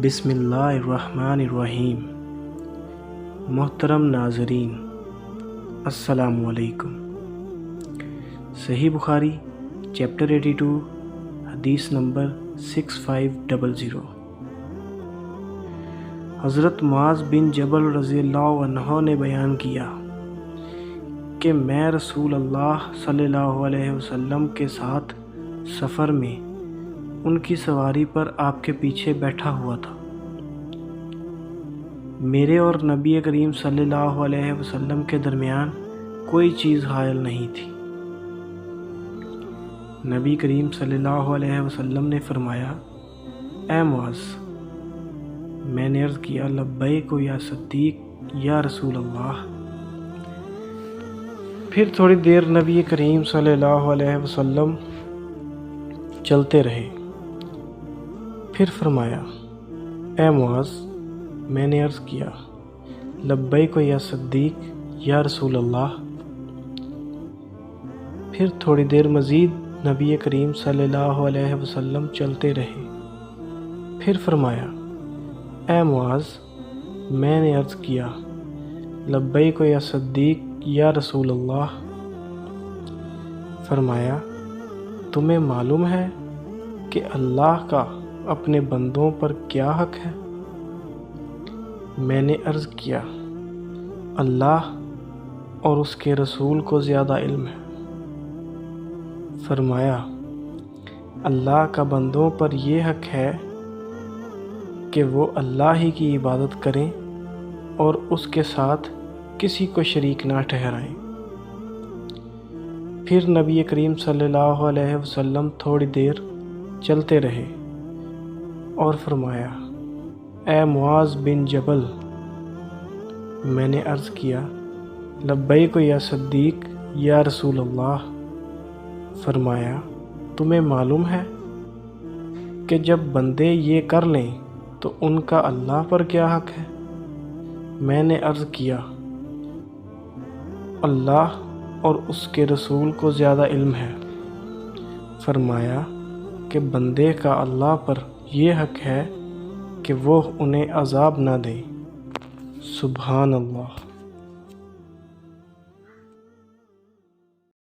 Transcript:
بسم اللہ الرحمن الرحیم۔ محترم ناظرین، السلام علیکم۔ صحیح بخاری چیپٹر 82 حدیث نمبر 6500۔ حضرت معاذ بن جبل رضی اللہ عنہ نے بیان کیا کہ میں رسول اللہ صلی اللہ علیہ وسلم کے ساتھ سفر میں ان کی سواری پر آپ کے پیچھے بیٹھا ہوا تھا۔ میرے اور نبی کریم صلی اللہ علیہ وسلم کے درمیان کوئی چیز حائل نہیں تھی۔ نبی کریم صلی اللہ علیہ وسلم نے فرمایا، اے معاذ۔ میں نے عرض کیا، لبیک یا صدیق یا رسول اللہ۔ پھر تھوڑی دیر نبی کریم صلی اللہ علیہ وسلم چلتے رہے۔ پھر فرمایا، اے معاذ۔ میں نے عرض کیا، لبیک یا صدیق یا رسول اللہ۔ پھر تھوڑی دیر مزید نبی کریم صلی اللہ علیہ وسلم چلتے رہے۔ پھر فرمایا، اے معاذ۔ میں نے عرض کیا، لبیک یا صدیق یا رسول اللہ۔ فرمایا، تمہیں معلوم ہے کہ اللہ کا اپنے بندوں پر کیا حق ہے؟ میں نے عرض کیا، اللہ اور اس کے رسول کو زیادہ علم ہے۔ فرمایا، اللہ کا بندوں پر یہ حق ہے کہ وہ اللہ ہی کی عبادت کریں اور اس کے ساتھ کسی کو شریک نہ ٹھہرائیں۔ پھر نبی کریم صلی اللہ علیہ وسلم تھوڑی دیر چلتے رہے اور فرمایا، اے معاذ بن جبل۔ میں نے عرض کیا، لبیک یا صدیق یا رسول اللہ۔ فرمایا، تمہیں معلوم ہے کہ جب بندے یہ کر لیں تو ان کا اللہ پر کیا حق ہے؟ میں نے عرض کیا، اللہ اور اس کے رسول کو زیادہ علم ہے۔ فرمایا کہ بندے کا اللہ پر یہ حق ہے کہ وہ انہیں عذاب نہ دے۔ سبحان اللہ۔